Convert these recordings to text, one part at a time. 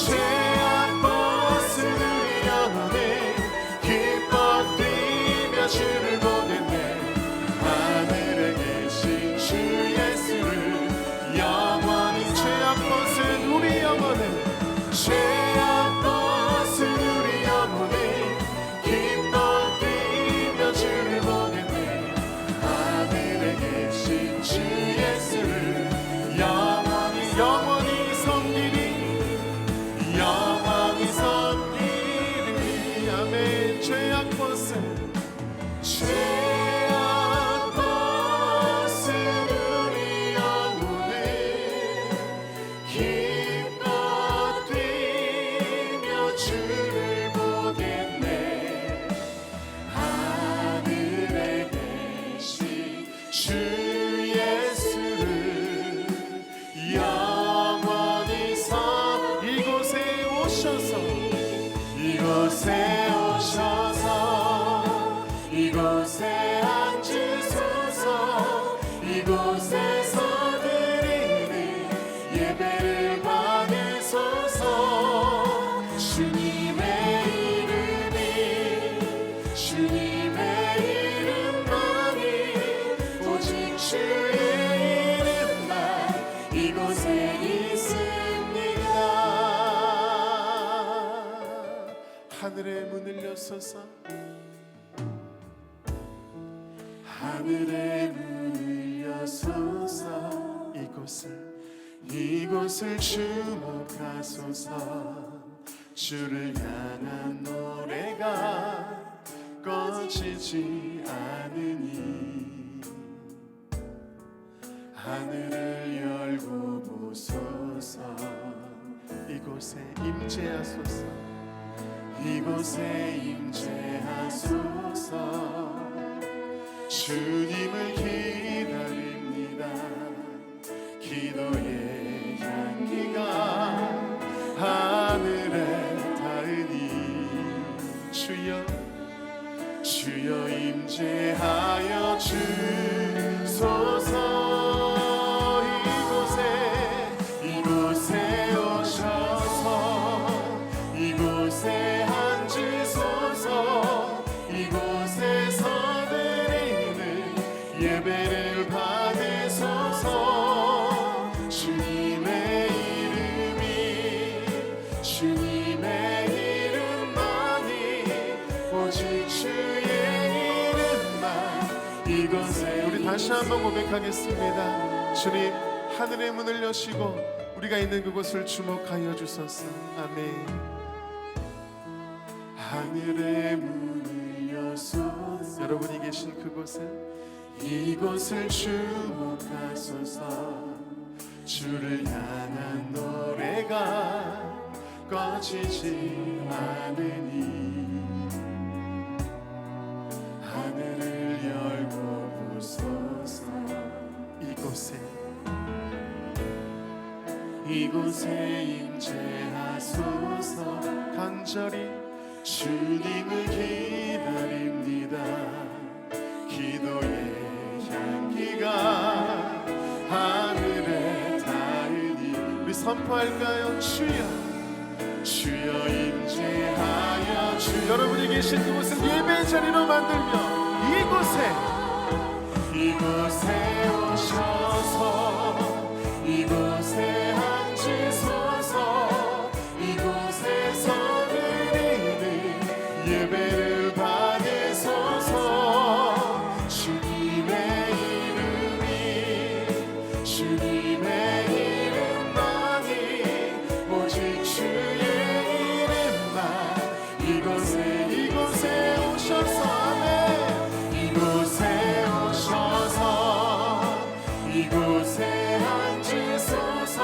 죄악 벗은 우리 영혼을 기뻐 뛰며 주를 보겠네. 하늘에 계신 주 예수를 영원히 죄악 벗은 우리 영혼을 죄악 벗은 우리 영혼을 기뻐 뛰며 주를 보겠네. 하늘에 계신 주 예수를 영원히 영원히 섬기리 영원히 섬기리. 아멘. 죄악 벗은 죄악 벗은 우리 영혼을 기뻐 뛰며 주를 보겠네. 하늘에 계신 주 예수를 영원히 이곳에 오셔서 이곳에 오셔서 이곳에 앉으소서. 이곳에서 드리는 예배를 받으소서. 주님의 이름이 주님의 이름만이 오직 주의 이름만 이곳에 있습니다. 하늘의 문을 여소서. 하늘의 문을 여소서. 이곳을 주목하소서. 주를 향한 노래가 꺼지지 않으니 하늘을 열고 보소서. 이곳에 임재하소서. 이곳에 임재하소서. 주님을 기다립니다. 기도의 향기가 하늘에 닿으니 주여 임재하여 주소서. 이곳에 오셔서 이곳에 앉으소서. 이곳에서 드리는 예배를 받으소서. 주님의 이름만이 오직 주의 이름만 이곳에. 우리 다시 한번 고백하겠습니다. 주님, 하늘의 문을 여시고 우리가 있는 그곳을 주목하여 주소서. 아멘. 하늘의 문을 여소서. 여러분이 계신 그곳에 이곳을 주목하소서. 주를 향한 노래가 꺼지지 않으니 하늘을 열고 보소서. 이곳에 임재하소서. 간절히 주님을 기다립니다. 기도의 향기가 하늘에 닿으니 우리 선포할까요? 주여 임재하여 주. 여러분이 계신 그곳은 예배의 자리로 만들며 이곳에 오셔서 이곳에 앉으소서. 이곳에서 드리는 예배를 받으소서. 주님의 이름만이 오직 주의 이름만 이곳에 오셔서. 아멘. 이곳에 오셔서 이곳에 앉으소서.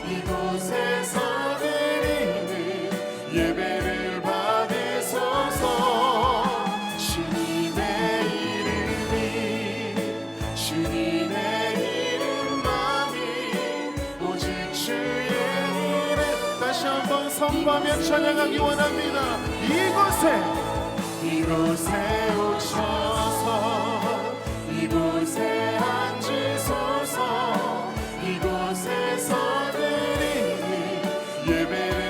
이곳에서 드리는 예배를 받으소서. 주님의 이름만이 오직 주의 이름. 다시 한번 선포하며 찬양하기 원합니다. 이곳에 오셔서 이곳에 앉으소서. 이곳에서 드리는 예배를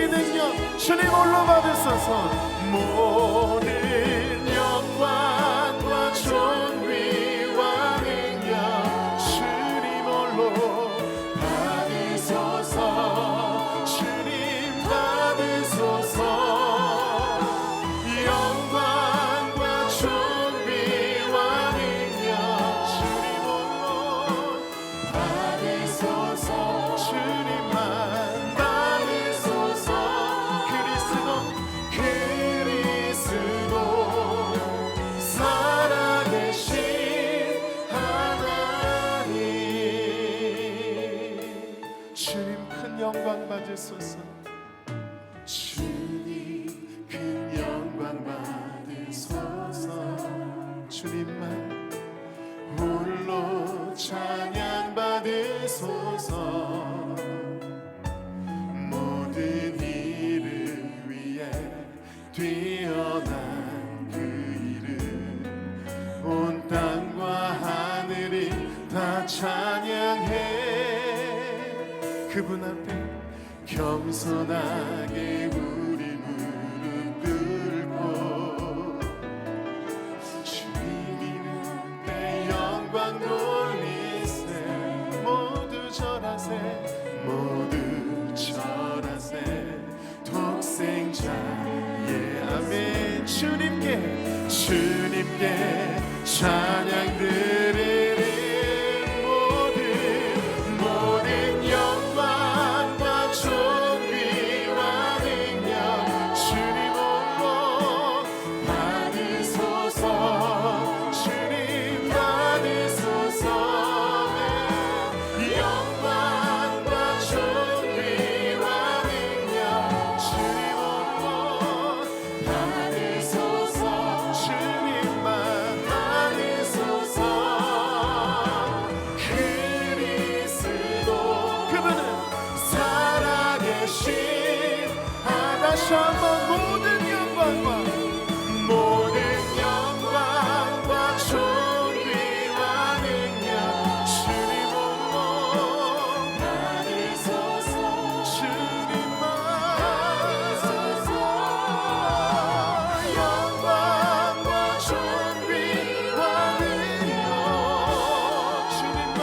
주의 능력 주님 홀로 받으소서. 모든 영광과 존귀와 능력 주님 홀로 받으소서. 주님 받으소서. 영광과 존귀와 능력 주님 홀로 받으소서. 주님만 받으소서. 그리스도 살아계신 하나님 주님 큰 영광 받으소서. 주님 큰 영광 받으소서. 주님만 홀로 찬양 받으소서. 모든 이름 위에 뛰어난 그 이름 온 땅과 하늘이 다 찬양해. 그분 앞에 겸손하게 우리 무릎 꿇고 주님 이름에 영광 돌리세. 모두 절하세. 모두 절하세. 독생자의 아멘. 주님께 찬양 드리리. 모든 영광과 존귀와 능력 주님 홀로 받으소서. 주님 받으소서. 영광과 존귀와 능력 주님 홀로 받으소서. 주님만 받으소서. 그리스도 그분은 살아계신 다시 한번 모든 영광과 존귀와 능력 주님 홀로 받으소서. 주님만 받으소서. 영광과 존귀와 능력 주님만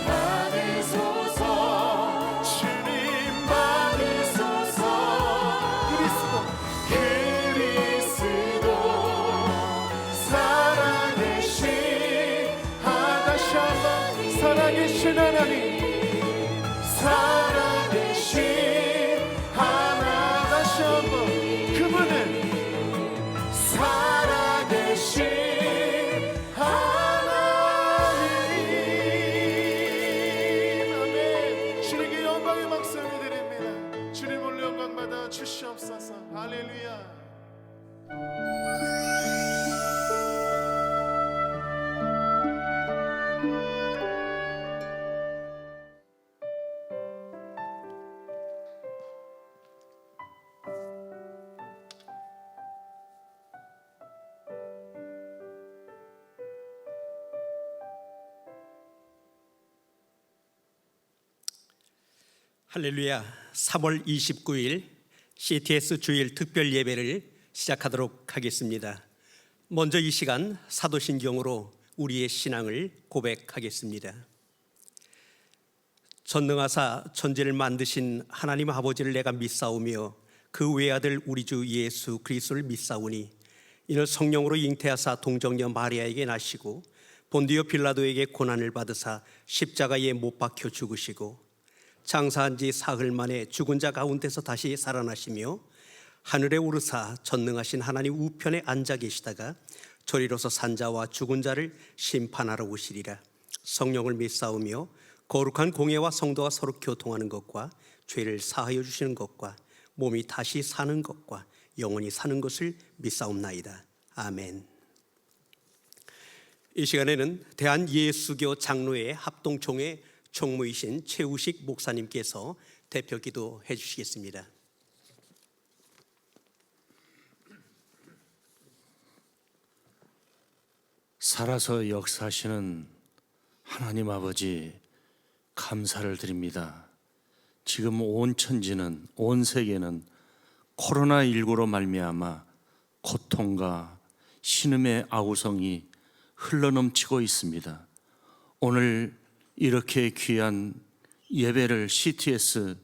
받으소서. 주님 받으소서. 그리스도 살아계신 다시 한번 살아계신 하나님 살아계신 하나. 다시 한번 그분은 살아계신 하나님. 아멘. 주님께 영광의 박수를 드립니다. 주님 홀로 영광 받아 주시옵소서. 할렐루야. 할렐루야. 3월 29일 CTS 주일 특별 예배를 시작하도록 하겠습니다. 먼저 이 시간 사도신경으로 우리의 신앙을 고백하겠습니다. 전능하사 천지를 만드신 하나님 아버지를 내가 믿사오며 그 외아들 우리 주 예수 그리스도를 믿사오니 이는 성령으로 잉태하사 동정녀 마리아에게 나시고 본디오 빌라도에게 고난을 받으사 십자가에 못 박혀 죽으시고 장사한 지 사흘 만에 죽은 자 가운데서 다시 살아나시며 하늘에 오르사 전능하신 하나님 우편에 앉아 계시다가 저리로서 산자와 죽은 자를 심판하러 오시리라. 성령을 믿사오며 거룩한 공예와 성도가 서로 교통하는 것과 죄를 사하여 주시는 것과 몸이 다시 사는 것과 영원히 사는 것을 믿사옵나이다. 아멘. 이 시간에는 대한예수교 장로회 합동총회 총무이신 최우식 목사님께서 대표 기도해 주시겠습니다. 살아서 역사하시는 하나님 아버지 감사를 드립니다. 지금 온 천지는, 온 세계는 코로나19로 말미암아 고통과 신음의 아우성이 흘러넘치고 있습니다. 오늘 이렇게 귀한 예배를 CTS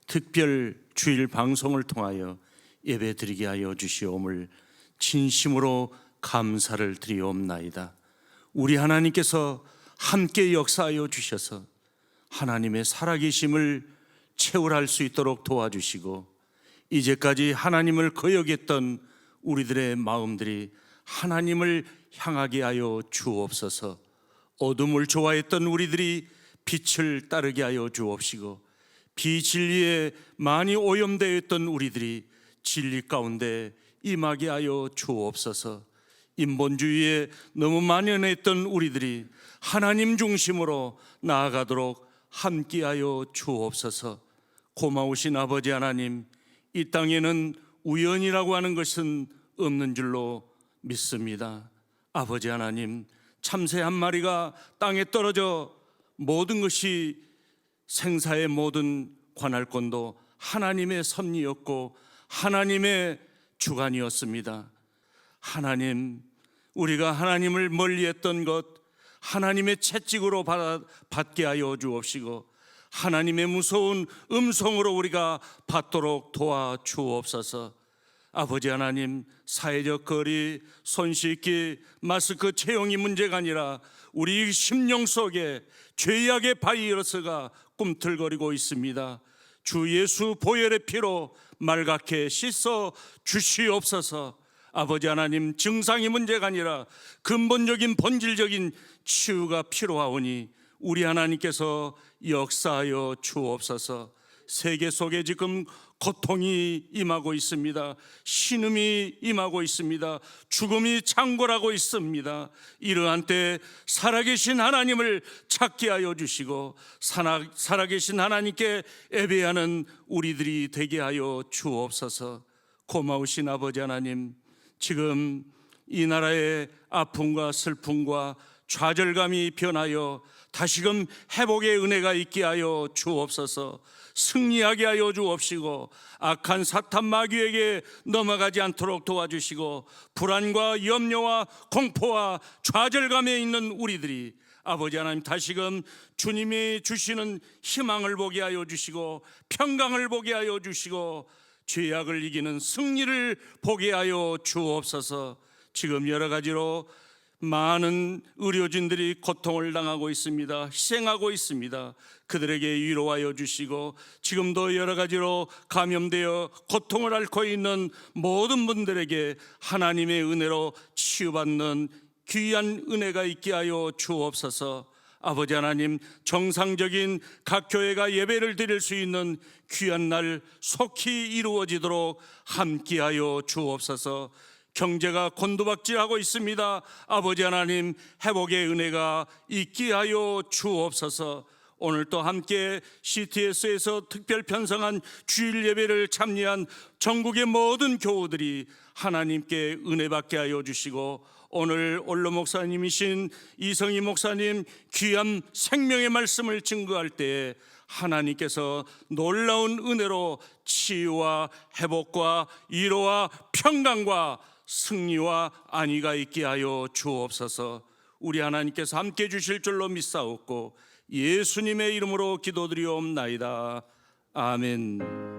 특별 주일 방송을 통하여 예배드리게 하여 주시옵을 진심으로 감사를 드리옵나이다. 우리 하나님께서 함께 역사하여 주셔서 하나님의 살아계심을 체울할 수 있도록 도와주시고, 이제까지 하나님을 거역했던 우리들의 마음들이 하나님을 향하게 하여 주옵소서. 어둠을 좋아했던 우리들이 빛을 따르게 하여 주옵시고, 비진리에 많이 오염되어 있던 우리들이 진리 가운데 임하게 하여 주옵소서. 인본주의에 너무 만연했던 우리들이 하나님 중심으로 나아가도록 함께하여 주옵소서. 고마우신 아버지 하나님, 이 땅에는 우연이라고 하는 것은 없는 줄로 믿습니다. 아버지 하나님, 참새 한 마리가 땅에 떨어져 모든 것이 생사의 모든 관할권도 하나님의 섭리였고 하나님의 주관이었습니다. 하나님, 우리가 하나님을 멀리했던 것 하나님의 채찍으로 받게 하여 주옵시고, 하나님의 무서운 음성으로 우리가 받도록 도와주옵소서. 아버지 하나님, 사회적 거리, 손 씻기, 마스크 채용이 문제가 아니라 우리 심령 속에 죄악의 바이러스가 꿈틀거리고 있습니다. 주 예수 보혈의 피로 말갛게 씻어 주시옵소서. 아버지 하나님, 증상이 문제가 아니라 근본적인 본질적인 치유가 필요하오니 우리 하나님께서 역사하여 주옵소서. 세계 속에 지금 고통이 임하고 있습니다. 신음이 임하고 있습니다. 죽음이 창궐하고 있습니다. 이러한 때 살아계신 하나님을 찾게 하여 주시고, 살아계신 하나님께 예배하는 우리들이 되게 하여 주옵소서. 고마우신 아버지 하나님, 지금 이 나라의 아픔과 슬픔과 좌절감이 변하여 다시금 회복의 은혜가 있게 하여 주옵소서. 승리하게 하여 주옵시고, 악한 사탄 마귀에게 넘어가지 않도록 도와주시고, 불안과 염려와 공포와 좌절감에 있는 우리들이 아버지 하나님 다시금 주님이 주시는 희망을 보게 하여 주시고, 평강을 보게 하여 주시고, 죄악을 이기는 승리를 보게 하여 주옵소서. 지금 여러 가지로 많은 의료진들이 고통을 당하고 있습니다. 희생하고 있습니다. 그들에게 위로하여 주시고, 지금도 여러 가지로 감염되어 고통을 앓고 있는 모든 분들에게 하나님의 은혜로 치유받는 귀한 은혜가 있게 하여 주옵소서. 아버지 하나님, 정상적인 각 교회가 예배를 드릴 수 있는 귀한 날 속히 이루어지도록 함께하여 주옵소서. 경제가 곤두박질하고 있습니다. 아버지 하나님, 회복의 은혜가 있게 하여 주옵소서. 오늘 또 함께 CTS에서 특별 편성한 주일 예배를 참여한 전국의 모든 교우들이 하나님께 은혜 받게 하여 주시고, 오늘 원로 목사님이신 이성희 목사님 귀한 생명의 말씀을 증거할 때에 하나님께서 놀라운 은혜로 치유와 회복과 위로와 평강과 승리와 안위가 있게 하여 주옵소서. 우리 하나님께서 함께 주실 줄로 믿사옵고 예수님의 이름으로 기도드리옵나이다. 아멘.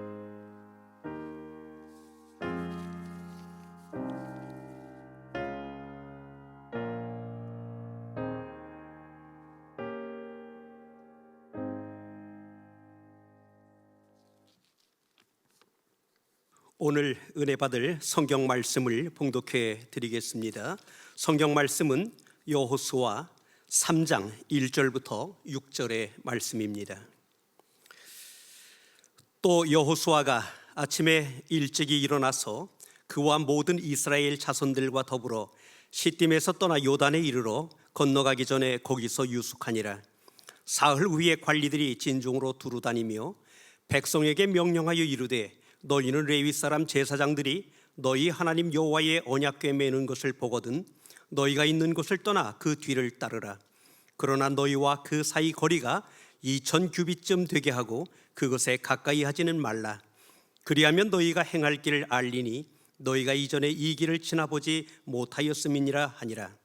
오늘 은혜 받을 성경 말씀을 봉독해 드리겠습니다. 성경 말씀은 여호수아 3장 1절부터 6절의 말씀입니다. 또 여호수아가 아침에 일찍이 일어나서 그와 모든 이스라엘 자손들과 더불어 시딤에서 떠나 요단에 이르러 건너가기 전에 거기서 유숙하니라. 사흘 후에 관리들이 진중으로 두루 다니며 백성에게 명령하여 이르되, 너희는 레위 사람 제사장들이 너희 하나님 여호와의 언약궤 매는 것을 보거든 너희가 있는 곳을 떠나 그 뒤를 따르라. 그러나 너희와 그 사이 거리가 2000규빗쯤 되게 하고 그것에 가까이 하지는 말라. 그리하면 너희가 행할 길을 알리니 너희가 이전에 이 길을 지나보지 못하였음이니라 하니라.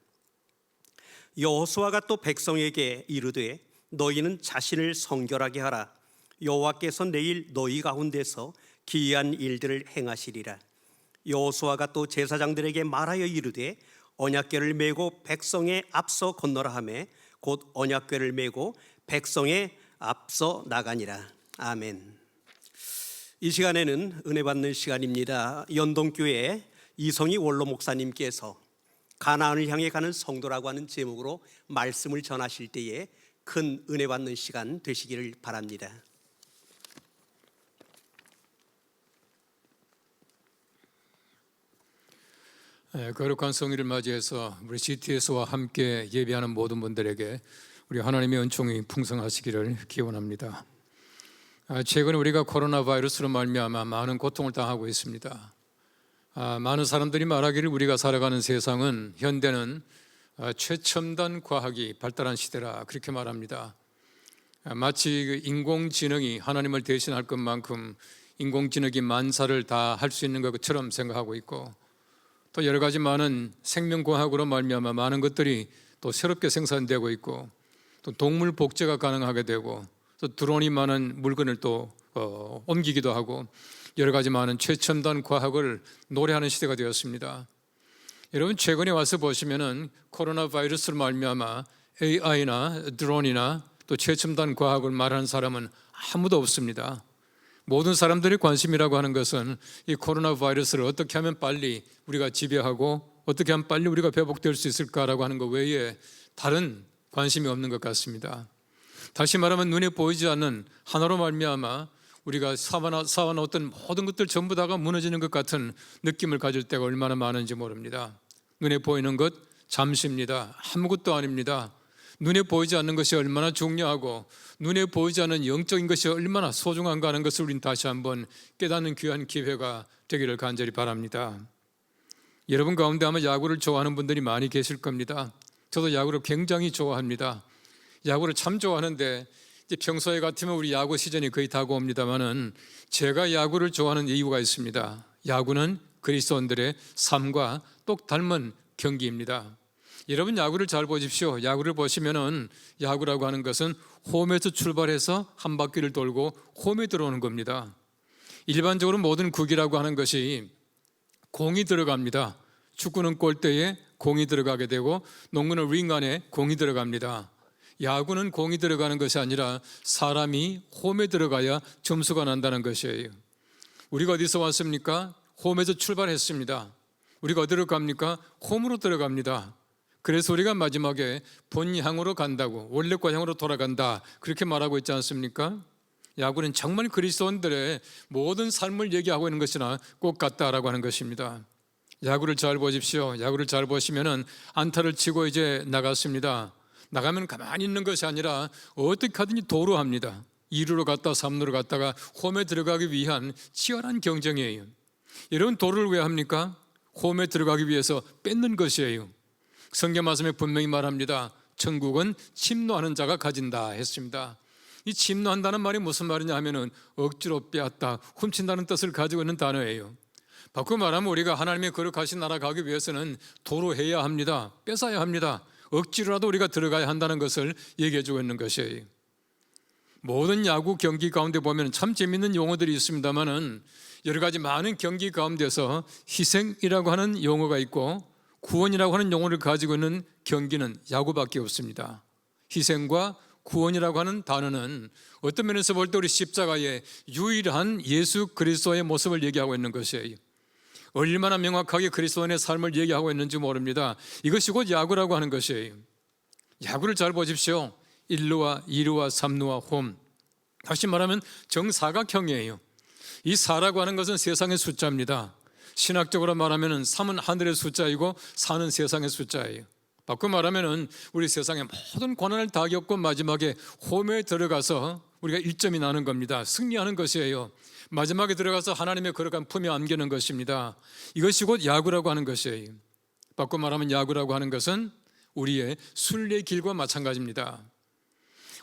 여호수아가 또 백성에게 이르되 너희는 자신을 성결하게 하라. 여호와께서 내일 너희 가운데서 기이한 일들을 행하시리라. 여호수아가 또 제사장들에게 말하여 이르되 언약궤를 메고 백성에 앞서 건너라 하매 곧 언약궤를 메고 백성에 앞서 나가니라. 아멘. 이 시간에는 은혜 받는 시간입니다. 연동교회 이성희 원로 목사님께서 가나안을 향해 가는 성도라고 하는 제목으로 말씀을 전하실 때에 큰 은혜 받는 시간 되시기를 바랍니다. 거룩한 성일을 맞이해서 우리 GTS와 함께 예배하는 모든 분들에게 우리 하나님의 은총이 풍성하시기를 기원합니다. 최근 우리가 코로나 바이러스로 말미암아 많은 고통을 당하고 있습니다. 많은 사람들이 말하기를 우리가 살아가는 세상은 현대는 최첨단 과학이 발달한 시대라 그렇게 말합니다. 마치 인공지능이 하나님을 대신할 것만큼 인공지능이 만사를 다 할 수 있는 것처럼 생각하고 있고, 또 여러 가지 많은 생명과학으로 말미암아 많은 것들이 또 새롭게 생산되고 있고, 또 동물 복제가 가능하게 되고, 또 드론이 많은 물건을 또 옮기기도 하고, 여러 가지 많은 최첨단 과학을 노래하는 시대가 되었습니다. 여러분, 최근에 와서 보시면은 코로나 바이러스로 말미암아 AI나 드론이나 또 최첨단 과학을 말하는 사람은 아무도 없습니다. 모든 사람들의 관심이라고 하는 것은 이 코로나 바이러스를 어떻게 하면 빨리 우리가 지배하고 어떻게 하면 빨리 우리가 회복될 수 있을까라고 하는 것 외에 다른 관심이 없는 것 같습니다. 다시 말하면 눈에 보이지 않는 하나로 말미암아 우리가 쌓아놓았던 모든 것들 전부 다가 무너지는 것 같은 느낌을 가질 때가 얼마나 많은지 모릅니다. 눈에 보이는 것 잠시입니다. 아무것도 아닙니다. 눈에 보이지 않는 것이 얼마나 중요하고 눈에 보이지 않는 영적인 것이 얼마나 소중한가 하는 것을 우린 다시 한번 깨닫는 귀한 기회가 되기를 간절히 바랍니다. 여러분 가운데 아마 야구를 좋아하는 분들이 많이 계실 겁니다. 저도 야구를 굉장히 좋아합니다. 야구를 참 좋아하는데 이제 평소에 같으면 우리 야구 시즌이 거의 다가옵니다만은 제가 야구를 좋아하는 이유가 있습니다. 야구는 그리스도인들의 삶과 똑 닮은 경기입니다. 여러분 야구를 잘 보십시오. 야구를 보시면은 야구라고 하는 것은 홈에서 출발해서 한 바퀴를 돌고 홈에 들어오는 겁니다. 일반적으로 모든 구기라고 하는 것이 공이 들어갑니다. 축구는 골대에 공이 들어가게 되고 농구는 링 안에 공이 들어갑니다. 야구는 공이 들어가는 것이 아니라 사람이 홈에 들어가야 점수가 난다는 것이에요. 우리가 어디서 왔습니까? 홈에서 출발했습니다. 우리가 어디로 갑니까? 홈으로 들어갑니다. 그래서 우리가 마지막에 본향으로 간다고, 원래 고향으로 돌아간다 그렇게 말하고 있지 않습니까? 야구는 정말 그리스도인들의 모든 삶을 얘기하고 있는 것이나 꼭 같다라고 하는 것입니다. 야구를 잘 보십시오. 야구를 잘 보시면은 안타를 치고 이제 나갔습니다. 나가면 가만히 있는 것이 아니라 어떻게 하든지 도루합니다. 2루로 갔다 3루로 갔다가 홈에 들어가기 위한 치열한 경쟁이에요. 이런 도루를 왜 합니까? 홈에 들어가기 위해서 뺏는 것이에요. 성경 말씀에 분명히 말합니다. 천국은 침노하는 자가 가진다 했습니다. 이 침노한다는 말이 무슨 말이냐 하면은 억지로 빼앗다, 훔친다는 뜻을 가지고 있는 단어예요. 바꾸고 말하면 우리가 하나님의 거룩하신 나라 가기 위해서는 도로해야 합니다. 뺏어야 합니다. 억지로라도 우리가 들어가야 한다는 것을 얘기해 주고 있는 것이에요. 모든 야구 경기 가운데 보면 참 재밌는 용어들이 있습니다만은 여러 가지 많은 경기 가운데서 희생이라고 하는 용어가 있고 구원이라고 하는 용어를 가지고 있는 경기는 야구밖에 없습니다. 희생과 구원이라고 하는 단어는 어떤 면에서 볼 때 우리 십자가의 유일한 예수 그리스도의 모습을 얘기하고 있는 것이에요. 얼마나 명확하게 그리스도인의 삶을 얘기하고 있는지 모릅니다. 이것이 곧 야구라고 하는 것이에요. 야구를 잘 보십시오. 1루와 2루와 3루와 홈, 다시 말하면 정사각형이에요. 이 4라고 하는 것은 세상의 숫자입니다. 신학적으로 말하면 3은 하늘의 숫자이고 4는 세상의 숫자예요. 바꿔 말하면 우리 세상의 모든 고난을 다 겪고 마지막에 홈에 들어가서 우리가 1점이 나는 겁니다. 승리하는 것이에요. 마지막에 들어가서 하나님의 거룩한 품에 안기는 것입니다. 이것이 곧 야구라고 하는 것이에요. 바꿔 말하면 야구라고 하는 것은 우리의 순례의 길과 마찬가지입니다.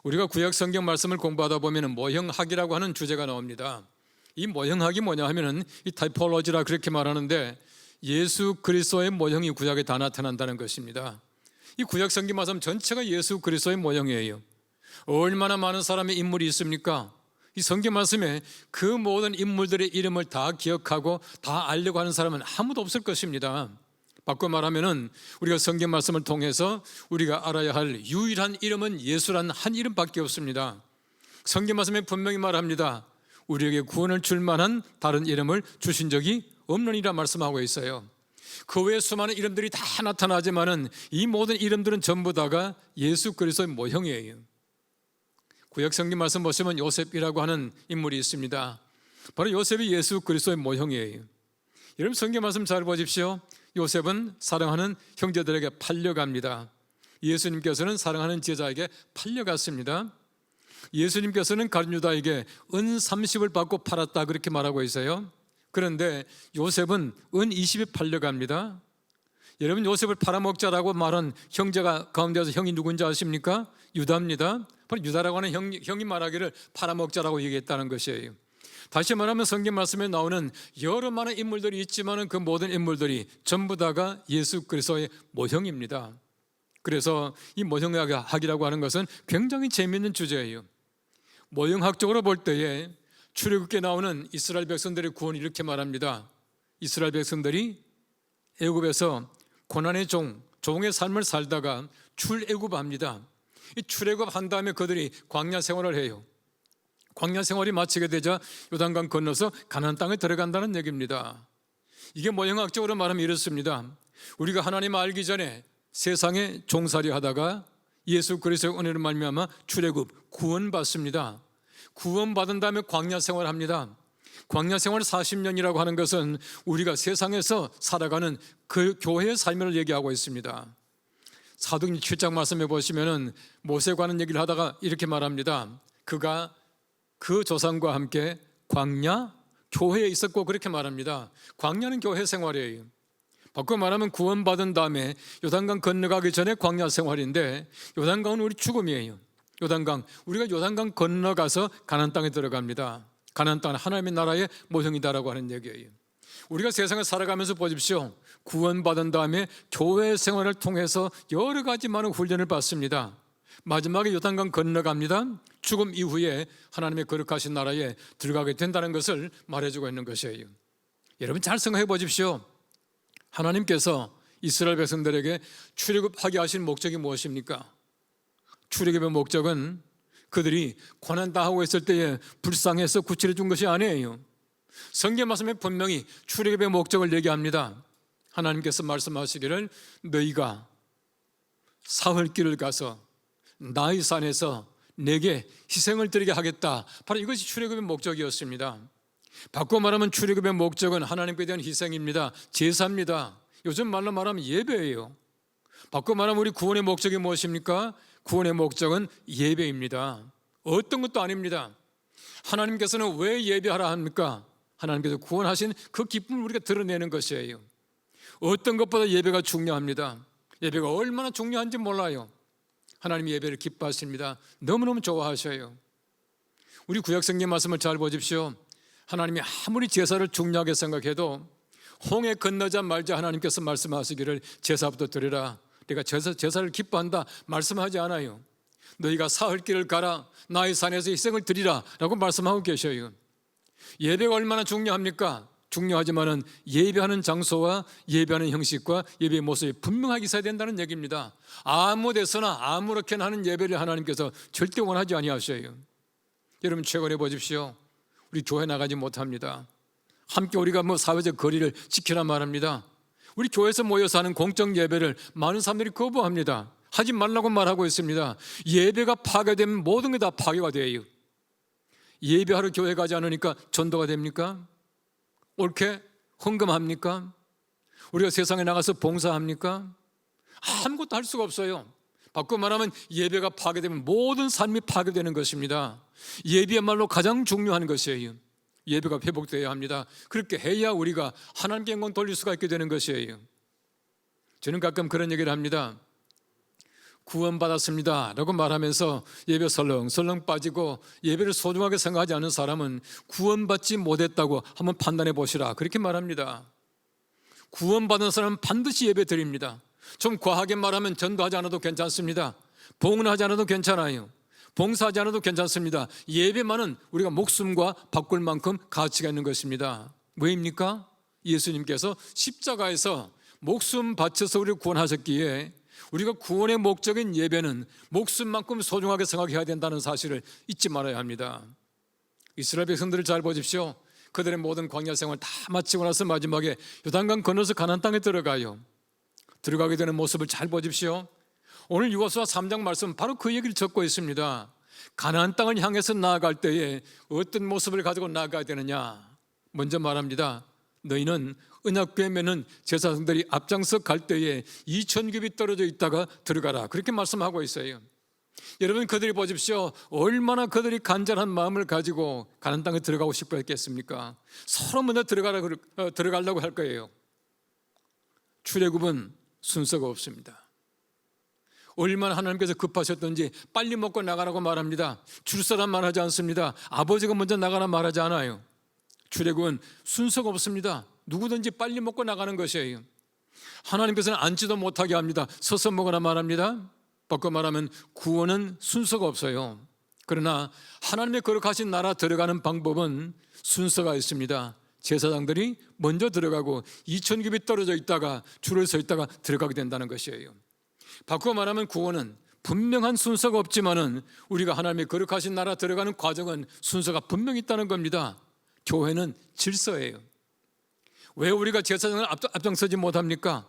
우리가 구약 성경 말씀을 공부하다 보면 모형학이라고 하는 주제가 나옵니다. 이 모형학이 뭐냐 하면은 이 타이폴로지라 그렇게 말하는데 예수 그리스도의 모형이 구약에 다 나타난다는 것입니다. 이 구약 성경 말씀 전체가 예수 그리스도의 모형이에요. 얼마나 많은 사람의 인물이 있습니까? 이 성경 말씀에 그 모든 인물들의 이름을 다 기억하고 다 알려고 하는 사람은 아무도 없을 것입니다. 바꿔 말하면은 우리가 성경 말씀을 통해서 우리가 알아야 할 유일한 이름은 예수란 한 이름밖에 없습니다. 성경 말씀에 분명히 말합니다. 우리에게 구원을 줄 만한 다른 이름을 주신 적이 없느니라 말씀하고 있어요. 그 외에 수많은 이름들이 다 나타나지만은 이 모든 이름들은 전부 다가 예수 그리스도의 모형이에요. 구약 성경 말씀 보시면 요셉이라고 하는 인물이 있습니다. 바로 요셉이 예수 그리스도의 모형이에요. 여러분 성경 말씀 잘 보십시오. 요셉은 사랑하는 형제들에게 팔려갑니다. 예수님께서는 사랑하는 제자에게 팔려갔습니다. 예수님께서는 가룟 유다에게 은 30을 받고 팔았다 그렇게 말하고 있어요. 그런데 요셉은 은 20에 팔려갑니다. 여러분 요셉을 팔아먹자라고 말한 형제가 가운데서 형이 누군지 아십니까? 유다입니다. 바로 유다라고 하는 형이 말하기를 팔아먹자라고 얘기했다는 것이에요. 다시 말하면 성경 말씀에 나오는 여러 많은 인물들이 있지만 그 모든 인물들이 전부 다가 예수 그리스도의 모형입니다. 그래서 이 모형학이라고 하는 것은 굉장히 재미있는 주제예요. 모형학적으로 볼 때에 출애굽기에 나오는 이스라엘 백성들의 구원을 이렇게 말합니다. 이스라엘 백성들이 애굽에서 고난의 종의 삶을 살다가 출애굽합니다. 이 출애굽한 다음에 그들이 광야 생활을 해요. 광야 생활이 마치게 되자 요단강 건너서 가나안 땅에 들어간다는 얘기입니다. 이게 모형학적으로 말하면 이렇습니다. 우리가 하나님 알기 전에 세상에 종살이 하다가 예수 그리스도의 은혜로 말미암아 출애굽 구원받습니다. 구원받은 다음에 광야 생활합니다. 광야 생활 40년이라고 하는 것은 우리가 세상에서 살아가는 그 교회의 삶을 얘기하고 있습니다. 사도행전 7장 말씀해 보시면은 모세가 하는 얘기를 하다가 이렇게 말합니다. 그가 그 조상과 함께 광야 교회에 있었고 그렇게 말합니다. 광야는 교회 생활이에요. 바꿔 말하면 구원받은 다음에 요단강 건너가기 전에 광야 생활인데 요단강은 우리 죽음이에요. 요단강, 우리가 요단강 건너가서 가나안 땅에 들어갑니다. 가나안 땅은 하나님의 나라의 모형이다라고 하는 얘기예요. 우리가 세상에 살아가면서 보십시오. 구원받은 다음에 교회 생활을 통해서 여러 가지 많은 훈련을 받습니다. 마지막에 요단강 건너갑니다. 죽음 이후에 하나님의 거룩하신 나라에 들어가게 된다는 것을 말해주고 있는 것이에요. 여러분 잘 생각해 보십시오. 하나님께서 이스라엘 백성들에게 출애굽하게 하신 목적이 무엇입니까? 출애굽의 목적은 그들이 고난당하고 있을 때에 불쌍해서 구출해 준 것이 아니에요. 성경 말씀에 분명히 출애굽의 목적을 얘기합니다. 하나님께서 말씀하시기를 너희가 사흘 길을 가서 나의 산에서 내게 희생을 드리게 하겠다. 바로 이것이 출애굽의 목적이었습니다. 바꿔 말하면 출애굽의 목적은 하나님께 대한 희생입니다. 제사입니다. 요즘 말로 말하면 예배예요. 바꿔 말하면 우리 구원의 목적이 무엇입니까? 구원의 목적은 예배입니다. 어떤 것도 아닙니다. 하나님께서는 왜 예배하라 합니까? 하나님께서 구원하신 그 기쁨을 우리가 드러내는 것이에요. 어떤 것보다 예배가 중요합니다. 예배가 얼마나 중요한지 몰라요. 하나님 예배를 기뻐하십니다. 너무너무 좋아하셔요. 우리 구약 성경 말씀을 잘 보십시오. 하나님이 아무리 제사를 중요하게 생각해도 홍해 건너자 말자 하나님께서 말씀하시기를 제사부터 드리라. 내가 제사를 기뻐한다 말씀하지 않아요. 너희가 사흘 길을 가라 나의 산에서 희생을 드리라 라고 말씀하고 계셔요. 예배가 얼마나 중요합니까? 중요하지만은 예배하는 장소와 예배하는 형식과 예배의 모습이 분명하게 있어야 된다는 얘기입니다. 아무 데서나 아무렇게나 하는 예배를 하나님께서 절대 원하지 아니하셔요. 여러분 최근에 보십시오. 우리 교회 나가지 못합니다. 함께 우리가 사회적 거리를 지키라 말합니다. 우리 교회에서 모여서 하는 공적 예배를 많은 사람들이 거부합니다. 하지 말라고 말하고 있습니다. 예배가 파괴되면 모든 게 다 파괴가 돼요. 예배하러 교회 가지 않으니까 전도가 됩니까? 옳게 헌금합니까? 우리가 세상에 나가서 봉사합니까? 아무것도 할 수가 없어요. 바꿔 말하면 예배가 파괴되면 모든 삶이 파괴되는 것입니다. 예배야말로 가장 중요한 것이에요. 예배가 회복되어야 합니다. 그렇게 해야 우리가 하나님께 영광 돌릴 수가 있게 되는 것이에요. 저는 가끔 그런 얘기를 합니다. 구원받았습니다 라고 말하면서 예배 설렁설렁 빠지고 예배를 소중하게 생각하지 않는 사람은 구원받지 못했다고 한번 판단해 보시라, 그렇게 말합니다. 구원받은 사람은 반드시 예배 드립니다. 좀 과하게 말하면 전도하지 않아도 괜찮습니다. 봉헌하지 않아도 괜찮아요. 봉사하지 않아도 괜찮습니다. 예배만은 우리가 목숨과 바꿀 만큼 가치가 있는 것입니다. 왜입니까? 예수님께서 십자가에서 목숨 바쳐서 우리를 구원하셨기에 우리가 구원의 목적인 예배는 목숨만큼 소중하게 생각해야 된다는 사실을 잊지 말아야 합니다. 이스라엘 백성들을 잘 보십시오. 그들의 모든 광야 생활 다 마치고 나서 마지막에 요단강 건너서 가나안 땅에 들어가요. 들어가게 되는 모습을 잘 보십시오. 오늘 여호수아 3장 말씀 바로 그 얘기를 적고 있습니다. 가나안 땅을 향해서 나아갈 때에 어떤 모습을 가지고 나아가야 되느냐. 먼저 말합니다. 너희는 언약궤 매는 제사장들이 앞장서 갈 때에 2000규빗 떨어져 있다가 들어가라, 그렇게 말씀하고 있어요. 여러분, 그들이 보십시오. 얼마나 그들이 간절한 마음을 가지고 가나안 땅에 들어가고 싶어 했겠습니까? 서로 먼저 들어가려고 할 거예요. 출애굽은 순서가 없습니다. 얼마나 하나님께서 급하셨던지 빨리 먹고 나가라고 말합니다. 줄 사람 말하지 않습니다. 아버지가 먼저 나가라 말하지 않아요. 출애굽은 순서가 없습니다. 누구든지 빨리 먹고 나가는 것이에요. 하나님께서는 앉지도 못하게 합니다. 서서 먹으라 말합니다. 바꿔 말하면 구원은 순서가 없어요. 그러나 하나님의 거룩하신 나라 들어가는 방법은 순서가 있습니다. 제사장들이 먼저 들어가고 2000규빗 떨어져 있다가 줄을 서 있다가 들어가게 된다는 것이에요. 바꿔 말하면 구원은 분명한 순서가 없지만은 우리가 하나님의 거룩하신 나라 들어가는 과정은 순서가 분명히 있다는 겁니다. 교회는 질서예요. 왜 우리가 제사장을 앞장서지 못합니까?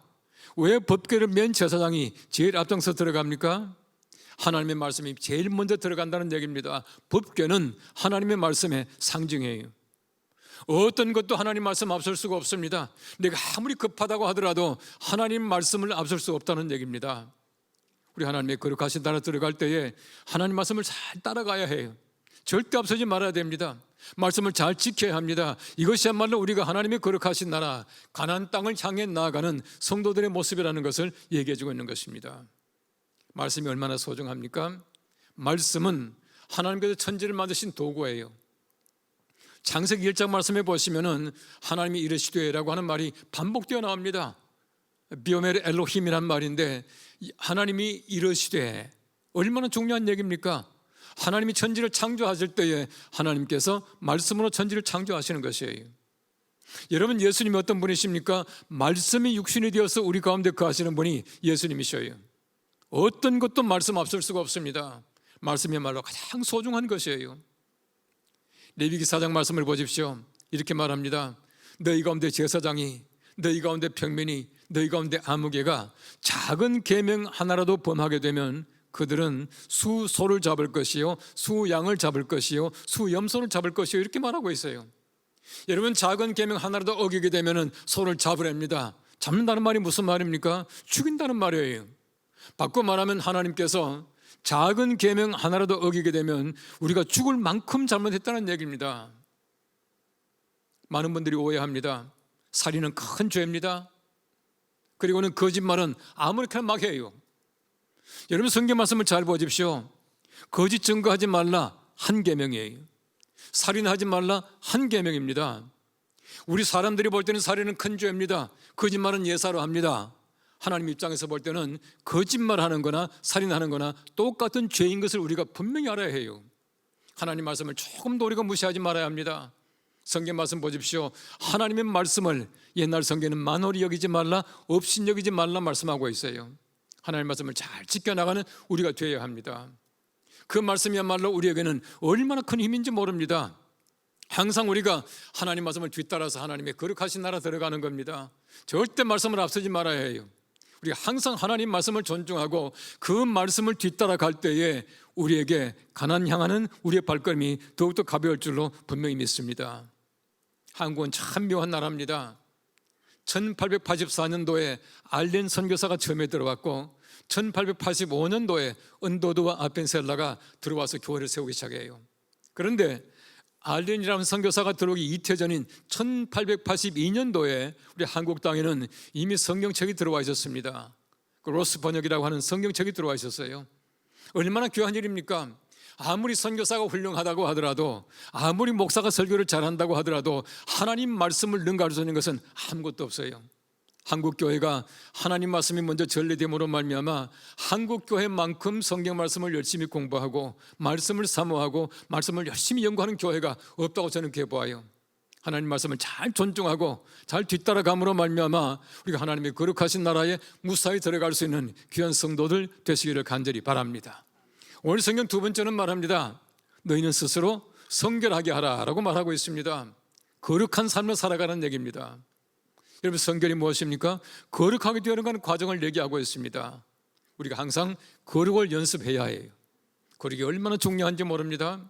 왜 법궤를 맨 제사장이 제일 앞장서 들어갑니까? 하나님의 말씀이 제일 먼저 들어간다는 얘기입니다. 법궤는 하나님의 말씀의 상징이에요. 어떤 것도 하나님 말씀 앞설 수가 없습니다. 내가 아무리 급하다고 하더라도 하나님 말씀을 앞설 수 없다는 얘기입니다. 우리 하나님의 거룩하신 나라 들어갈 때에 하나님 말씀을 잘 따라가야 해요. 절대 앞서지 말아야 됩니다. 말씀을 잘 지켜야 합니다. 이것이야말로 우리가 하나님의 거룩하신 나라 가나안 땅을 향해 나아가는 성도들의 모습이라는 것을 얘기해 주고 있는 것입니다. 말씀이 얼마나 소중합니까? 말씀은 하나님께서 천지를 만드신 도구예요. 창세기 1장 말씀에 보시면은 하나님이 이르시되라고 하는 말이 반복되어 나옵니다. 비오멜 엘로힘이란 말인데 하나님이 이르시되, 얼마나 중요한 얘기입니까? 하나님이 천지를 창조하실 때에 하나님께서 말씀으로 천지를 창조하시는 것이에요. 여러분, 예수님이 어떤 분이십니까? 말씀이 육신이 되어서 우리 가운데 거하시는 분이 예수님이셔요. 어떤 것도 말씀 앞설 수가 없습니다. 말씀이야말로 가장 소중한 것이에요. 레위기 4장 말씀을 보십시오. 이렇게 말합니다. 너희 가운데 제사장이, 너희 가운데 평민이, 너희 가운데 아무개가 작은 계명 하나라도 범하게 되면 그들은 수소를 잡을 것이요, 수양을 잡을 것이요, 수염소를 잡을 것이요, 이렇게 말하고 있어요. 여러분, 작은 계명 하나라도 어기게 되면 소를 잡으랍니다. 잡는다는 말이 무슨 말입니까? 죽인다는 말이에요. 바꿔 말하면 하나님께서 작은 계명 하나라도 어기게 되면 우리가 죽을 만큼 잘못했다는 얘기입니다. 많은 분들이 오해합니다. 살인은 큰 죄입니다. 그리고는 거짓말은 아무렇게나 막 해요. 여러분, 성경 말씀을 잘 보십시오. 거짓 증거하지 말라 한 계명이에요. 살인하지 말라 한 계명입니다. 우리 사람들이 볼 때는 살인은 큰 죄입니다. 거짓말은 예사로 합니다. 하나님 입장에서 볼 때는 거짓말하는 거나 살인하는 거나 똑같은 죄인 것을 우리가 분명히 알아야 해요. 하나님 말씀을 조금도 우리가 무시하지 말아야 합니다. 성경 말씀 보십시오. 하나님의 말씀을 옛날 성경에는 만홀히 여기지 말라, 업신 여기지 말라 말씀하고 있어요. 하나님의 말씀을 잘 지켜나가는 우리가 되어야 합니다. 그 말씀이야말로 우리에게는 얼마나 큰 힘인지 모릅니다. 항상 우리가 하나님 말씀을 뒤따라서 하나님의 거룩하신 나라 들어가는 겁니다. 절대 말씀을 앞서지 말아야 해요. 우리가 항상 하나님 말씀을 존중하고 그 말씀을 뒤따라 갈 때에 우리에게 가나안 향하는 우리의 발걸음이 더욱더 가벼울 줄로 분명히 믿습니다. 한국은 참 묘한 나라입니다. 1884년도에 알렌 선교사가 처음에 들어왔고 1885년도에 은도드와 아펜셀라가 들어와서 교회를 세우기 시작해요. 그런데 알렌이라는 선교사가 들어오기 이태 전인 1882년도에 우리 한국 땅에는 이미 성경책이 들어와 있었습니다. 그 로스 번역이라고 하는 성경책이 들어와 있었어요. 얼마나 귀한 일입니까? 아무리 선교사가 훌륭하다고 하더라도, 아무리 목사가 설교를 잘한다고 하더라도 하나님 말씀을 능가할 수 있는 것은 아무것도 없어요. 한국 교회가 하나님 말씀이 먼저 전래됨으로 말미암아 한국 교회만큼 성경 말씀을 열심히 공부하고 말씀을 사모하고 말씀을 열심히 연구하는 교회가 없다고 저는 그렇게 보아요. 하나님 말씀을 잘 존중하고 잘 뒤따라감으로 말미암아 우리가 하나님의 거룩하신 나라에 무사히 들어갈 수 있는 귀한 성도들 되시기를 간절히 바랍니다. 오늘 성경 두 번째는 말합니다. 너희는 스스로 성결하게 하라라고 말하고 있습니다. 거룩한 삶을 살아가는 얘기입니다. 여러분, 성결이 무엇입니까? 거룩하게 되어가는 과정을 얘기하고 있습니다. 우리가 항상 거룩을 연습해야 해요. 거룩이 얼마나 중요한지 모릅니다.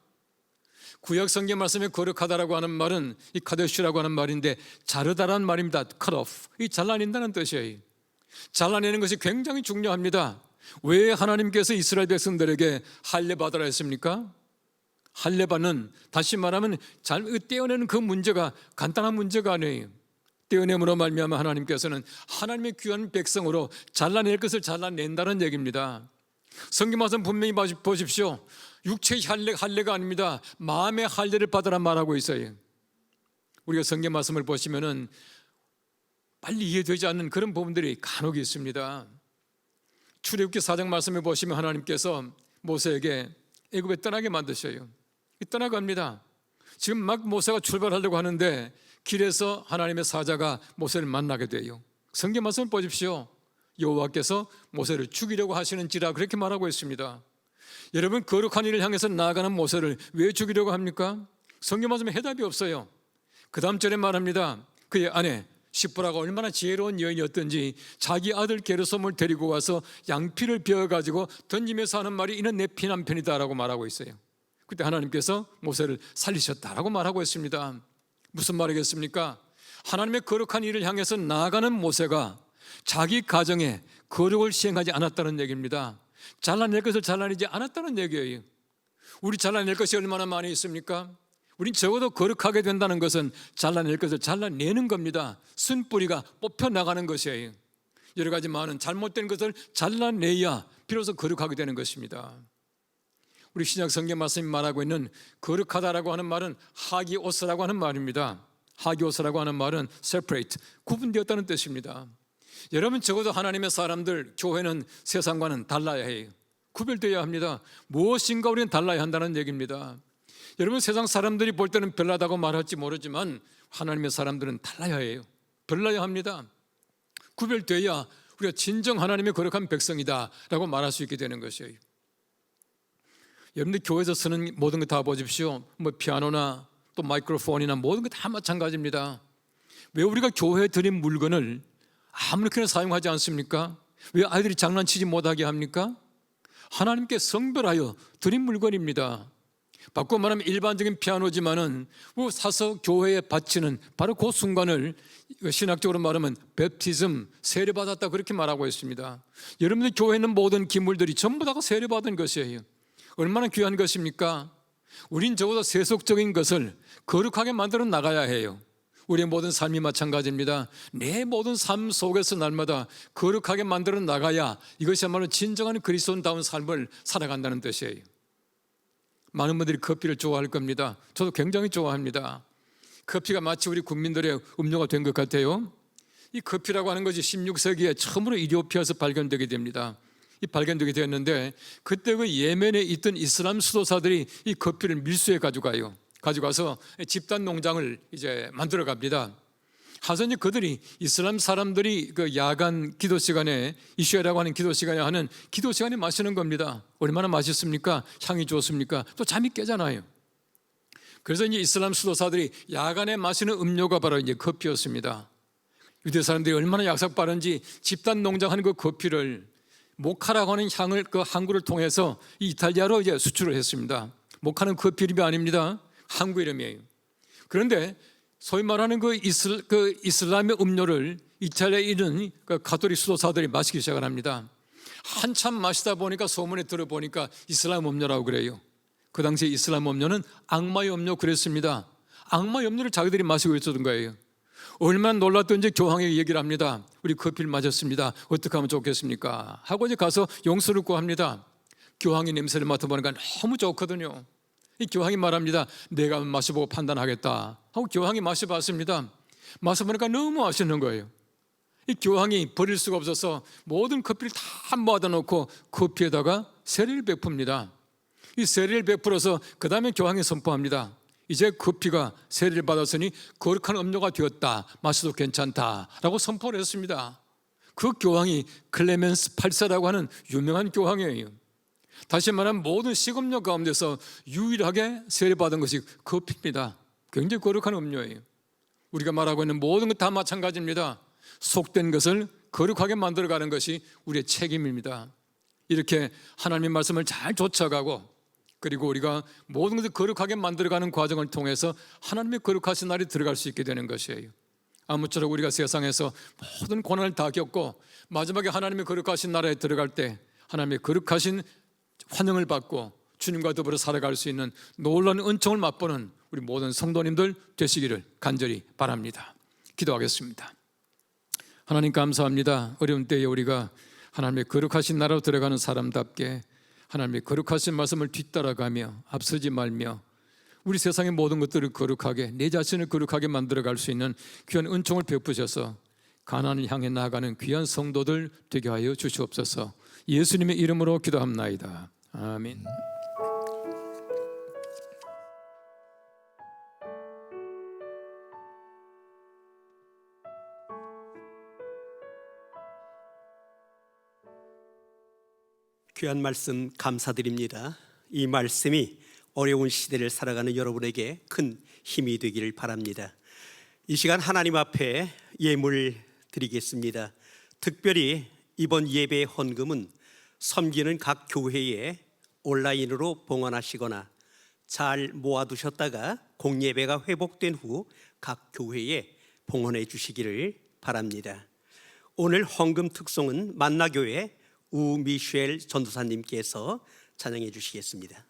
구약 성경 말씀에 거룩하다라고 하는 말은 이 카데슈라고 하는 말인데 자르다라는 말입니다. cut off, 이 잘라낸다는 뜻이에요. 잘라내는 것이 굉장히 중요합니다. 왜 하나님께서 이스라엘 백성들에게 할례 받으라 했습니까? 할례 받는, 다시 말하면 잘 떼어내는 그 문제가 간단한 문제가 아니에요. 떼어냄으로 말미암아 하나님께서는 하나님의 귀한 백성으로 잘라낼 것을 잘라낸다는 얘기입니다. 성경 말씀 분명히 보십시오. 육체의 할례가 아닙니다. 마음의 할례를 받으라 말하고 있어요. 우리가 성경 말씀을 보시면은 빨리 이해되지 않는 그런 부분들이 간혹 있습니다. 출애굽기 4장 말씀에 보시면 하나님께서 모세에게 애굽에 떠나게 만드셔요. 떠나갑니다. 지금 막 모세가 출발하려고 하는데 길에서 하나님의 사자가 모세를 만나게 돼요. 성경 말씀을 보십시오. 여호와께서 모세를 죽이려고 하시는지라 그렇게 말하고 있습니다. 여러분, 거룩한 일을 향해서 나아가는 모세를 왜 죽이려고 합니까? 성경 말씀에 해답이 없어요. 그 다음 절에 말합니다. 그의 아내 시브라가 얼마나 지혜로운 여인이었던지 자기 아들 게르솜을 데리고 와서 양피를 베어가지고 던지면서 하는 말이 이는 내 피남편이다 라고 말하고 있어요. 그때 하나님께서 모세를 살리셨다라고 말하고 있습니다. 무슨 말이겠습니까? 하나님의 거룩한 일을 향해서 나아가는 모세가 자기 가정에 거룩을 시행하지 않았다는 얘기입니다. 잘라낼 것을 잘라내지 않았다는 얘기예요. 우리 잘라낼 것이 얼마나 많이 있습니까? 우린 적어도 거룩하게 된다는 것은 잘라낼 것을 잘라내는 겁니다. 쓴뿌리가 뽑혀나가는 것이에요. 여러 가지 많은 잘못된 것을 잘라내야 비로소 거룩하게 되는 것입니다. 우리 신약 성경 말씀이 말하고 있는 거룩하다라고 하는 말은 하기오스라고 하는 말입니다. 하기오스라고 하는 말은 separate, 구분되었다는 뜻입니다. 여러분, 적어도 하나님의 사람들, 교회는 세상과는 달라야 해요. 구별되어야 합니다. 무엇인가 우리는 달라야 한다는 얘기입니다. 여러분, 세상 사람들이 볼 때는 별나다고 말할지 모르지만 하나님의 사람들은 달라야 해요. 별나야 합니다. 구별되어야 우리가 진정 하나님의 거룩한 백성이다 라고 말할 수 있게 되는 것이에요. 여러분들 교회에서 쓰는 모든 거 다 보십시오. 뭐 피아노나 또 마이크로폰이나 모든 거 다 마찬가지입니다. 왜 우리가 교회에 드린 물건을 아무렇게나 사용하지 않습니까? 왜 아이들이 장난치지 못하게 합니까? 하나님께 성별하여 드린 물건입니다. 바꿔 말하면 일반적인 피아노지만은 사서 교회에 바치는 바로 그 순간을 신학적으로 말하면 베프티즘, 세례받았다 그렇게 말하고 있습니다. 여러분들 교회에 있는 모든 기물들이 전부 다가 세례받은 것이에요. 얼마나 귀한 것입니까? 우린 적어도 세속적인 것을 거룩하게 만들어 나가야 해요. 우리의 모든 삶이 마찬가지입니다. 내 모든 삶 속에서 날마다 거룩하게 만들어 나가야 이것이야말로 진정한 그리스도인다운 삶을 살아간다는 뜻이에요. 많은 분들이 커피를 좋아할 겁니다. 저도 굉장히 좋아합니다. 커피가 마치 우리 국민들의 음료가 된 것 같아요. 이 커피라고 하는 것이 16세기에 처음으로 이디오피아에서 발견되게 됩니다. 이 발견되게 되었는데 그때 그 예멘에 있던 이슬람 수도사들이 이 커피를 밀수해 가져가서 집단 농장을 이제 만들어 갑니다. 하서 이제 그들이 이슬람 사람들이 그 야간 기도 시간에 이슈라고 하는 기도 시간에 하는 기도 시간에 마시는 겁니다. 얼마나 맛있습니까? 향이 좋습니까? 또 잠이 깨잖아요. 그래서 이제 이슬람 수도사들이 야간에 마시는 음료가 바로 이제 커피였습니다. 유대 사람들이 얼마나 약삭 빠른지 집단 농장하는 그 커피를 모카라고 하는 향을 그 항구를 통해서 이탈리아로 이제 수출을 했습니다. 모카는 커피 이름이 아닙니다. 항구 이름이에요. 그런데 소위 말하는 그 이슬람의 음료를 이탈리아에 있는 그 가톨릭 수도사들이 마시기 시작을 합니다. 한참 마시다 보니까 소문에 들어보니까 이슬람 음료라고 그래요. 그 당시에 이슬람 음료는 악마의 음료 그랬습니다. 악마의 음료를 자기들이 마시고 있었던 거예요. 얼마나 놀랐던지 교황이 얘기를 합니다. 우리 커피를 마셨습니다. 어떻게 하면 좋겠습니까? 하고 이제 가서 용서를 구합니다. 교황이 냄새를 맡아보니까 너무 좋거든요. 이 교황이 말합니다. 내가 마셔보고 판단하겠다 하고 교황이 마셔봤습니다. 마셔보니까 너무 맛있는 거예요. 이 교황이 버릴 수가 없어서 모든 커피를 다 모아다 놓고 커피에다가 세례를 베풉니다. 이 세례를 베풀어서 그 다음에 교황이 선포합니다. 이제 커피가 세례를 받았으니 거룩한 음료가 되었다. 마셔도 괜찮다라고 선포를 했습니다. 그 교황이 클레멘스 8세라고 하는 유명한 교황이에요. 다시 말하면 모든 식음료 가운데서 유일하게 세례받은 것이 커피입니다. 굉장히 거룩한 음료예요. 우리가 말하고 있는 모든 것 다 마찬가지입니다. 속된 것을 거룩하게 만들어가는 것이 우리의 책임입니다. 이렇게 하나님의 말씀을 잘 쫓아가고 그리고 우리가 모든 것을 거룩하게 만들어가는 과정을 통해서 하나님의 거룩하신 날이 들어갈 수 있게 되는 것이에요. 아무쪼록 우리가 세상에서 모든 고난을 다 겪고 마지막에 하나님의 거룩하신 나라에 들어갈 때 하나님의 거룩하신 환영을 받고 주님과 더불어 살아갈 수 있는 놀라운 은총을 맛보는 우리 모든 성도님들 되시기를 간절히 바랍니다. 기도하겠습니다. 하나님 감사합니다. 어려운 때에 우리가 하나님의 거룩하신 나라로 들어가는 사람답게 하나님의 거룩하신 말씀을 뒤따라가며 앞서지 말며 우리 세상의 모든 것들을 거룩하게 내 자신을 거룩하게 만들어갈 수 있는 귀한 은총을 베푸셔서 가나안을 향해 나아가는 귀한 성도들 되게 하여 주시옵소서. 예수님의 이름으로 기도합나이다. 아멘. 귀한 말씀 감사드립니다. 이 말씀이 어려운 시대를 살아가는 여러분에게 큰 힘이 되기를 바랍니다. 이 시간 하나님 앞에 예물 드리겠습니다. 특별히 이번 예배 헌금은 섬기는 각 교회에 온라인으로 봉헌하시거나 잘 모아두셨다가 공예배가 회복된 후 각 교회에 봉헌해 주시기를 바랍니다. 오늘 헌금 특송은 만나교회 우미셸 전도사님께서 찬양해 주시겠습니다.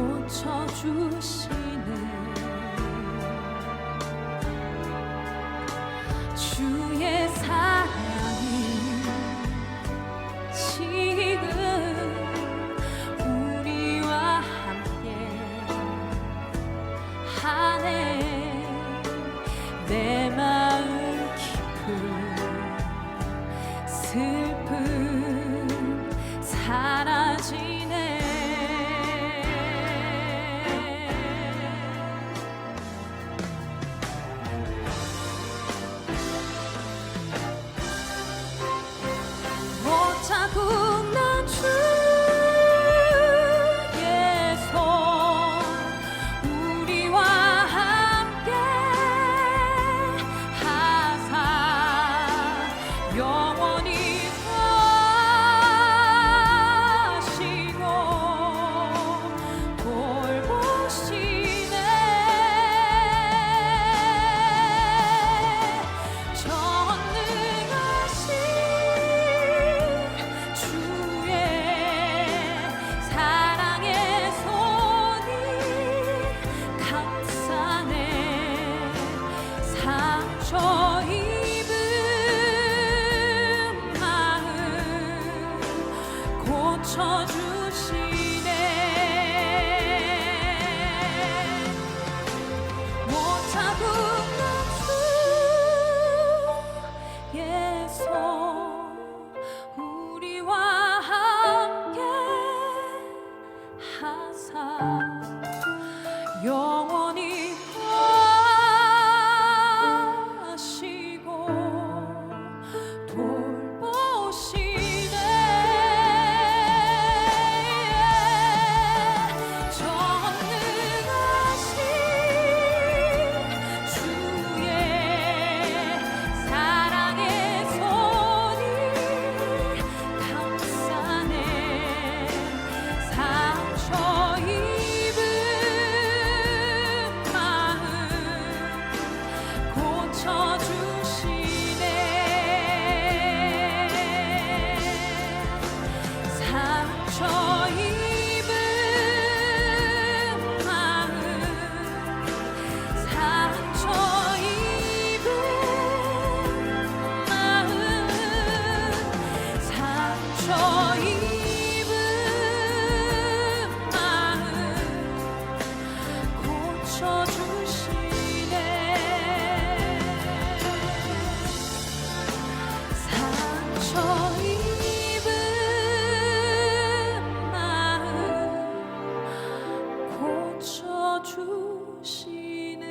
고쳐주시네. 주의 사랑이 지금 우리와 함께 하네. 내 마음 깊은 슬픔 사라지네. 자국 난 주의 손 우리와 함께 하사 영원히 하시고 돌보시네. 전능하신 주의 사랑의 손이 감싸네. 상처 입은 마음 고쳐주시네. 못 참고 난 주의 손 우리와 함께 하사 영원히 하시고 돌보시네. 전능하신 주의 사랑의 손이 감싸네. 상처 입은 마음 고쳐주시네. 상처 입은 마음 상처 입은 마음 상처 입은 마음 고쳐주시네. 상처 입은 마음 고쳐주시네.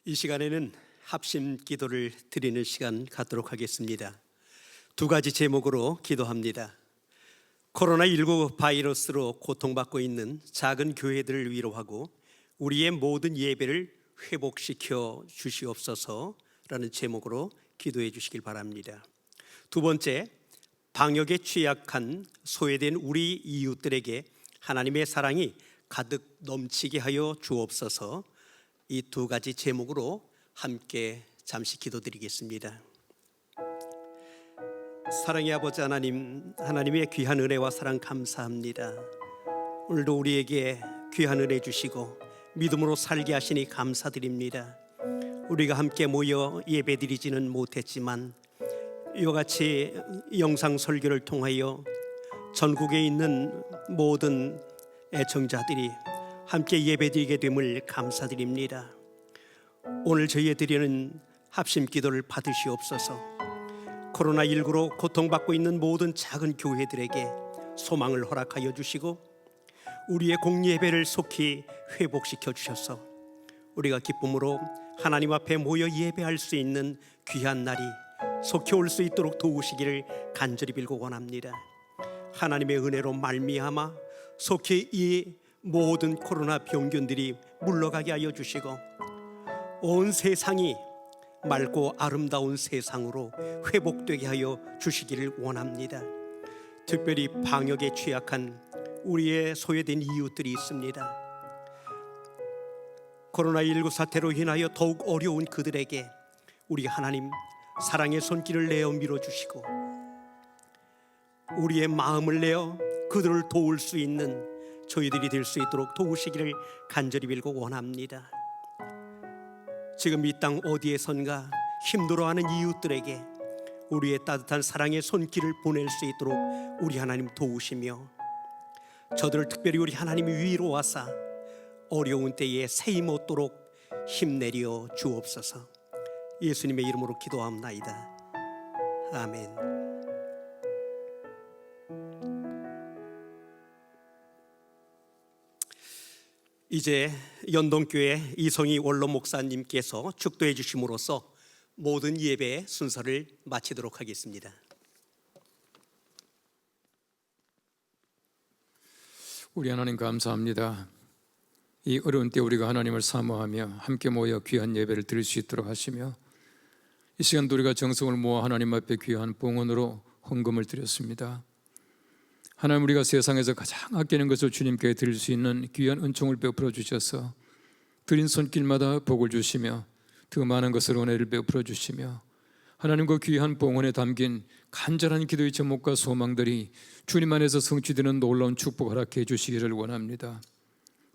이 시간에는 합심 기도를 드리는 시간 갖도록 하겠습니다. 두 가지 제목으로 기도합니다. 코로나19 바이러스로 고통받고 있는 작은 교회들을 위로하고 우리의 모든 예배를 회복시켜 주시옵소서라는 제목으로 기도해 주시길 바랍니다. 두 번째, 방역에 취약한 소외된 우리 이웃들에게 하나님의 사랑이 가득 넘치게 하여 주옵소서. 이 두 가지 제목으로 함께 잠시 기도드리겠습니다. 사랑의 아버지 하나님, 하나님의 귀한 은혜와 사랑 감사합니다. 오늘도 우리에게 귀한 은혜 주시고 믿음으로 살게 하시니 감사드립니다. 우리가 함께 모여 예배드리지는 못했지만 이와 같이 영상 설교를 통하여 전국에 있는 모든 애청자들이 함께 예배드리게 됨을 감사드립니다. 오늘 저희에 드리는 합심 기도를 받으시옵소서. 코로나19로 고통받고 있는 모든 작은 교회들에게 소망을 허락하여 주시고 우리의 공예배를 속히 회복시켜 주셔서 우리가 기쁨으로 하나님 앞에 모여 예배할 수 있는 귀한 날이 속히 올 수 있도록 도우시기를 간절히 빌고 원합니다. 하나님의 은혜로 말미암아 속히 이 모든 코로나 병균들이 물러가게 하여 주시고 온 세상이 맑고 아름다운 세상으로 회복되게 하여 주시기를 원합니다. 특별히 방역에 취약한 우리의 소외된 이웃들이 있습니다. 코로나19 사태로 인하여 더욱 어려운 그들에게 우리 하나님 사랑의 손길을 내어 밀어주시고 우리의 마음을 내어 그들을 도울 수 있는 저희들이 될 수 있도록 도우시기를 간절히 빌고 원합니다. 지금 이 땅 어디에선가 힘들어하는 이웃들에게 우리의 따뜻한 사랑의 손길을 보낼 수 있도록 우리 하나님 도우시며 저들을 특별히 우리 하나님이 위로하사 어려운 때에 세임 얻도록 힘내려 주옵소서. 예수님의 이름으로 기도합나이다. 아멘. 이제 연동교회 이성희 원로 목사님께서 축도해 주심으로써 모든 예배의 순서를 마치도록 하겠습니다. 우리 하나님 감사합니다. 이 어려운 때 우리가 하나님을 사모하며 함께 모여 귀한 예배를 드릴 수 있도록 하시며 이 시간도 우리가 정성을 모아 하나님 앞에 귀한 봉헌으로 헌금을 드렸습니다. 하나님, 우리가 세상에서 가장 아끼는 것을 주님께 드릴 수 있는 귀한 은총을 베풀어 주셔서 드린 손길마다 복을 주시며 더 많은 것을 은혜를 베풀어 주시며 하나님 그 귀한 봉헌에 담긴 간절한 기도의 제목과 소망들이 주님 안에서 성취되는 놀라운 축복 허락해 주시기를 원합니다.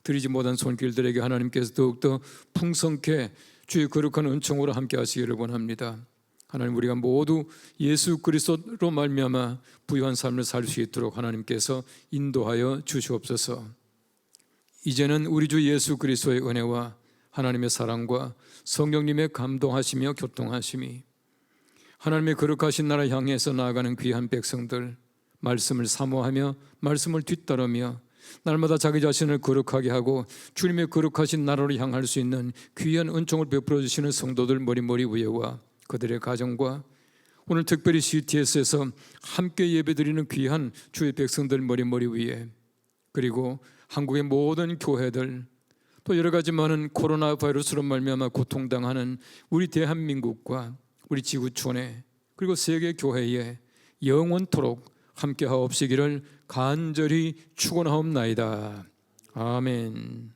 드리지 못한 손길들에게 하나님께서 더욱더 풍성케 주의 거룩한 은총으로 함께 하시기를 원합니다. 하나님, 우리가 모두 예수 그리스도로 말미암아 부유한 삶을 살 수 있도록 하나님께서 인도하여 주시옵소서. 이제는 우리 주 예수 그리스도의 은혜와 하나님의 사랑과 성령님의 감동하시며 교통하심이 하나님의 거룩하신 나라 향해서 나아가는 귀한 백성들, 말씀을 사모하며 말씀을 뒤따르며 날마다 자기 자신을 거룩하게 하고 주님의 거룩하신 나라로 향할 수 있는 귀한 은총을 베풀어 주시는 성도들 머리머리 위에와 그들의 가정과 오늘 특별히 CTS에서 함께 예배드리는 귀한 주의 백성들 머리머리 위에, 그리고 한국의 모든 교회들, 또 여러 가지 많은 코로나 바이러스로 말미암아 고통당하는 우리 대한민국과 우리 지구촌에, 그리고 세계 교회에 영원토록 함께 하옵시기를 간절히 축원하옵나이다. 아멘.